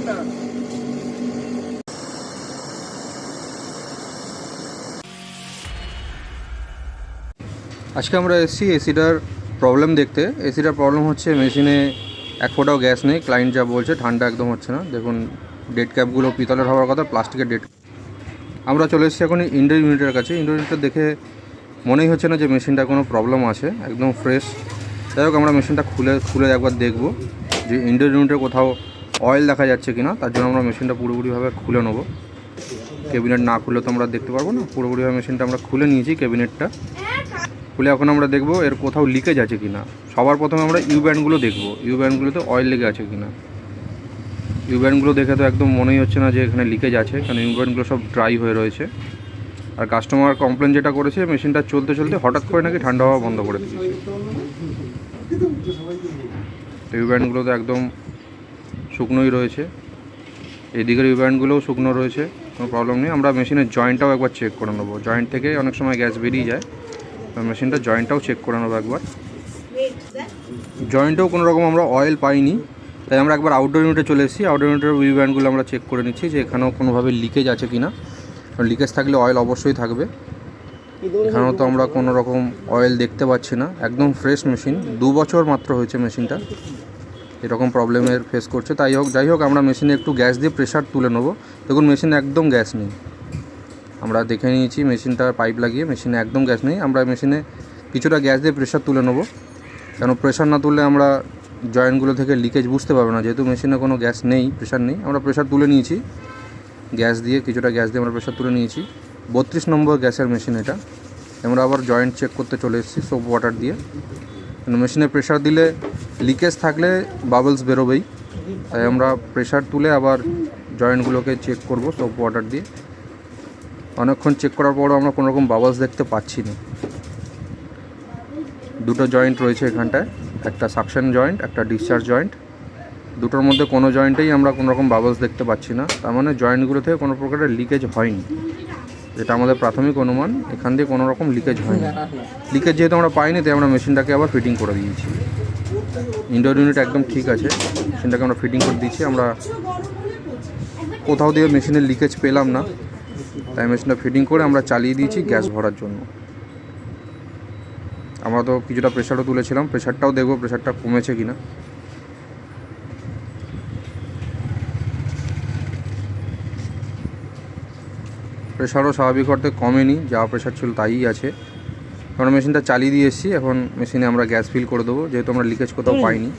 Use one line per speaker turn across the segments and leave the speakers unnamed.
আজকে আমরা এসেছি এসিটার প্রবলেম দেখতে। এসিটার প্রবলেম হচ্ছে মেশিনে এক ফোঁটাও গ্যাস নেই। ক্লায়েন্ট যা বলছে ঠান্ডা একদম হচ্ছে না। দেখুন ডেড ক্যাপগুলো পিতলের হওয়ার কথা, প্লাস্টিকের ডেড। আমরা চলে এসেছি এখন ইনডোর ইউনিটের কাছে। ইনডোর ইউনিটটা দেখে মনেই হচ্ছে না যে মেশিনটা কোনো প্রবলেম আছে, একদম ফ্রেশ। যাই হোক আমরা মেশিনটা খুলে একবার দেখব যে ইনডোর ইউনিটে কোথাও অয়েল দেখা যাচ্ছে কি না। তার জন্য আমরা মেশিনটা পুরোপুরিভাবে খুলে নেবো। ক্যাবিনেট না খুলে তো আমরা দেখতে পারবো না। পুরোপুরিভাবে মেশিনটা আমরা খুলে নিয়েছি। ক্যাবিনেটটা খুলে এখন আমরা দেখব এর কোথাও লিকেজ আছে কি না। সবার প্রথমে আমরা ইউ ব্যান্ডগুলো দেখবো, ইউ ব্যান্ডগুলোতে অয়েল লেগে আছে কি না। ইউ ব্যান্ডগুলো দেখে তো একদম মনেই হচ্ছে না যে এখানে লিকেজ আছে, কারণ ইউ ব্যান্ডগুলো সব ড্রাই হয়ে রয়েছে। আর কাস্টমার কমপ্লেন যেটা করেছে, মেশিনটা চলতে চলতে হঠাৎ করে নাকি ঠান্ডা হওয়া বন্ধ করে দিয়েছে। ইউ ব্যান্ডগুলো তো একদম শুকনোই রয়েছে, এদিকের ইউ ব্যান্ডগুলোও শুকনো রয়েছে, কোনো প্রবলেম নেই। আমরা মেশিনের জয়েন্টটাও একবার চেক করে নেবো। জয়েন্ট থেকে অনেক সময় গ্যাস বেরিয়ে যায়, মেশিনটা জয়েন্টটাও চেক করে নেবো একবার। জয়েন্টেও কোনো রকম আমরা অয়েল পাইনি, তাই আমরা একবার আউটডোর ইউনিটে চলে এসেছি। আউটডোর ইউনিটের ইউ ব্যান্ডগুলো আমরা চেক করে নিচ্ছি যে এখানেও কোনোভাবে লিকেজ আছে কি না। লিকেজ থাকলে অয়েল অবশ্যই থাকবে। এখানেও তো আমরা কোনো রকম অয়েল দেখতে পাচ্ছি না। একদম ফ্রেশ মেশিন, 2 বছর মাত্র হয়েছে মেশিনটা, এরকম প্রবলেমের ফেস করছে। যাই হোক আমরা মেশিনে একটু গ্যাস দিয়ে প্রেশার তুলে নেবো। দেখুন মেশিনে একদম গ্যাস নেই। আমরা দেখে নিয়েছি মেশিনটার পাইপ লাগিয়ে, মেশিনে একদম গ্যাস নেই। আমরা মেশিনে কিছুটা গ্যাস দিয়ে প্রেশার তুলে নেবো, কেন প্রেশার না তুললে আমরা জয়েন্টগুলো থেকে লিকেজ বুঝতে পারবো না। যেহেতু মেশিনে কোনো গ্যাস নেই, প্রেশার নেই, আমরা প্রেশার তুলে নিয়েছি গ্যাস দিয়ে, কিছুটা গ্যাস দিয়ে আমরা প্রেশার তুলে নিয়েছি। 32 নম্বর গ্যাসের মেশিন এটা। আমরা আবার জয়েন্ট চেক করতে চলে এসেছি সোপ ওয়াটার দিয়ে। মেশিনে প্রেশার দিলে লিকেজ থাকলে বাবলস বেরোবেই, তাই আমরা প্রেশার তুলে আবার জয়েন্টগুলোকে চেক করব সোপ ওয়াটার দিয়ে। অনেকক্ষণ চেক করার পরও আমরা কোনো রকম বাবলস দেখতে পাচ্ছি না। দুটো জয়েন্ট রয়েছে এখানটায়, একটা সাকশন জয়েন্ট, একটা ডিসচার্জ জয়েন্ট। দুটোর মধ্যে কোনো জয়েন্টেই আমরা কোনো রকম বাবলস দেখতে পাচ্ছি না। তার মানে জয়েন্টগুলো থেকে কোনো প্রকারের লিকেজ হয়নি, যেটা আমাদের প্রাথমিক অনুমান। এখান দিয়ে কোনো রকম লিকেজ হয়নি। লিকেজ যেহেতু আমরা পাইনি, তাই আমরা মেশিনটাকে আবার ফিটিং করে দিয়েছি। ইনডোর ইউনিট একদম ঠিক আছে, মেশিনটাকে আমরা ফিটিং করে দিয়েছি। আমরা কোথাও দিয়ে মেশিনের লিকেজ পেলাম না, তাই মেশিনটা ফিটিং করে আমরা চালিয়ে দিয়েছি গ্যাস ভরার জন্য। আমরা তো কিছুটা প্রেশারও তুলেছিলাম, প্রেশারটাও দেখবো প্রেশারটা কমেছে কিনা। প্রেশারও স্বাভাবিক অর্থে কমেনি, যা প্রেশার ছিল তাই আছে। আমরা মেশিনটা চালিয়ে দিয়ে এসেছি, এখন মেশিনে আমরা গ্যাস ফিল করে দেবো, যেহেতু আমরা লিকেজ কোথাও পাইনি।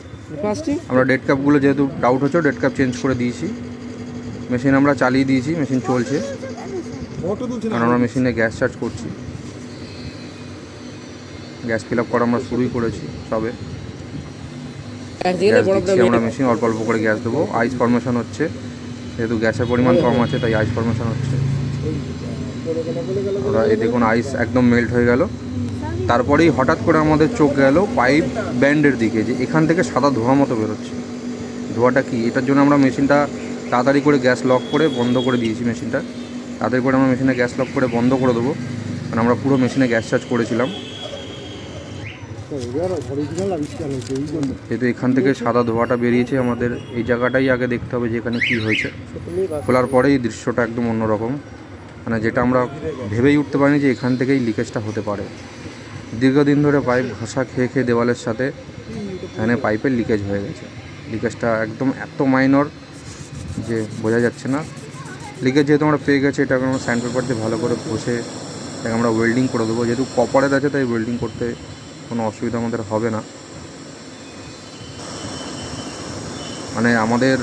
আমরা ডেড কাপগুলো যেহেতু ডাউট হচ্ছে, ডেড কাপ চেঞ্জ করে দিয়েছি। মেশিন আমরা চালিয়ে দিয়েছি, মেশিন চলছে, কারণ আমরা মেশিনে গ্যাস চার্জ করছি। গ্যাস ফিল আপ করা আমরা শুরুই করেছি সবে। গ্যাস দিচ্ছি আমরা, মেশিন অল্প অল্প করে গ্যাস দেবো। আইস ফর্মেশন হচ্ছে, যেহেতু গ্যাসের পরিমাণ কম আছে তাই আইস ফর্মেশন হচ্ছে। আমরা এই দেখুন আইস একদম মেল্ট হয়ে গেল। তারপরেই হঠাৎ করে আমাদের চোখ গেল পাইপ ব্যান্ডের দিকে, যে এখান থেকে সাদা ধোঁয়া মতো বেরোচ্ছে। ধোঁয়াটা কি, এটার জন্য আমরা মেশিনটা তাড়াতাড়ি করে গ্যাস লক করে বন্ধ করে দিয়েছি। মেশিনটা তাড়াতাড়ি করে আমরা মেশিনে গ্যাস লক করে বন্ধ করে দেবো, কারণ আমরা পুরো মেশিনে গ্যাস চার্জ করেছিলাম। যেহেতু এখান থেকে সাদা ধোঁয়াটা বেরিয়েছে, আমাদের এই জায়গাটাই আগে দেখতে হবে যে এখানে কী হয়েছে। খোলার পরেই দৃশ্যটা একদম অন্যরকম, মানে যেটা আমরা ভেবেই উঠতে পারিনি যে এখান থেকেই লিকেজটা হতে পারে। দীর্ঘদিন ধরে পাইপ ঘষা খেয়ে খেয়ে দেওয়ালের সাথে এখানে পাইপের লিকেজ হয়ে গেছে। লিকেজটা একদম এত মাইনর যে বোঝা যাচ্ছে না। লিকেজ যেহেতু আমরা পেয়ে গেছি, এটাকে আমরা স্যান্ড পেপার দিয়ে ভালো করে ঘষে এটাকে আমরা ওয়েল্ডিং করে দেবো। যেহেতু কপারের আছে তাই ওয়েল্ডিং করতে কোনো অসুবিধা আমাদের হবে না। মানে আমাদের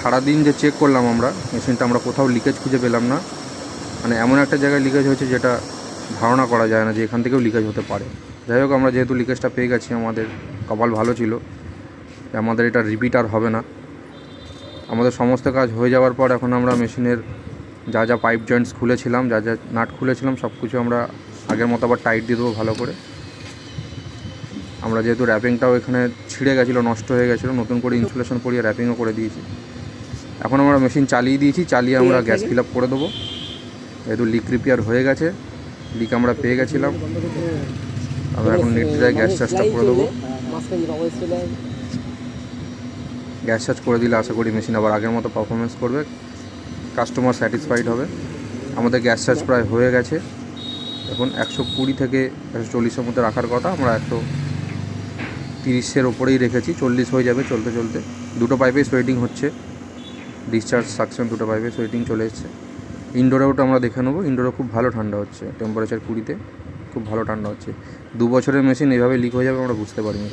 সারাদিন যে চেক করলাম আমরা মেশিনটা, আমরা কোথাও লিকেজ খুঁজে পেলাম না। মানে এমন একটা জায়গায় লিকেজ হয়েছে যেটা ধারণা করা যায় না যে এখান থেকেও লিকেজ হতে পারে। যাই হোক আমরা যেহেতু লিকেজটা পেয়ে গেছি, আমাদের কপাল ভালো ছিল, আমাদের এটা রিপিট আর হবে না। আমাদের সমস্ত কাজ হয়ে যাওয়ার পর এখন আমরা মেশিনের যা যা পাইপ জয়েন্টস খুলেছিলাম, যা যা নাট খুলেছিলাম, সব কিছু আমরা আগের মতো আবার টাইট দিয়ে দেবো ভালো করে। আমরা যেহেতু র্যাপিংটাও এখানে ছিঁড়ে গেছিলো, নষ্ট হয়ে গেছিলো, নতুন করে ইনসুলেশন করিয়ে র্যাপিংও করে দিয়েছি। এখন আমরা মেশিন চালিয়ে দিয়েছি, চালিয়ে আমরা গ্যাস ফিল আপ করে দেবো। যেহেতু লিক রিপেয়ার হয়ে গেছে, লিক আমরা পেয়ে গেছিলাম, আমরা এখন নির্দ্বিধায় গ্যাস চার্জটা করে দেবো। গ্যাস চার্জ করে দিলে আশা করি মেশিন আবার আগের মতো পারফরমেন্স করবে, কাস্টমার স্যাটিসফাইড হবে। আমাদের গ্যাস চার্জ প্রায় হয়ে গেছে। এখন 120 থেকে 140-এর মধ্যে রাখার কথা, আমরা 130-এর ওপরেই রেখেছি। 40 হয়ে যাবে চলতে চলতে। দুটো পাইপে সোয়েটিং হচ্ছে, ডিসচার্জ সাকশন দুটো পাইপে সোয়েটিং চলে এসছে। ইনডোরেও ওটা আমরা দেখে নেবো। ইনডোরে খুব ভালো ঠান্ডা হচ্ছে, টেম্পারেচার 20-তে খুব ভালো ঠান্ডা হচ্ছে। 2 বছরের মেশিন এইভাবে লিক হয়ে যাবে আমরা বুঝতে পারিনি।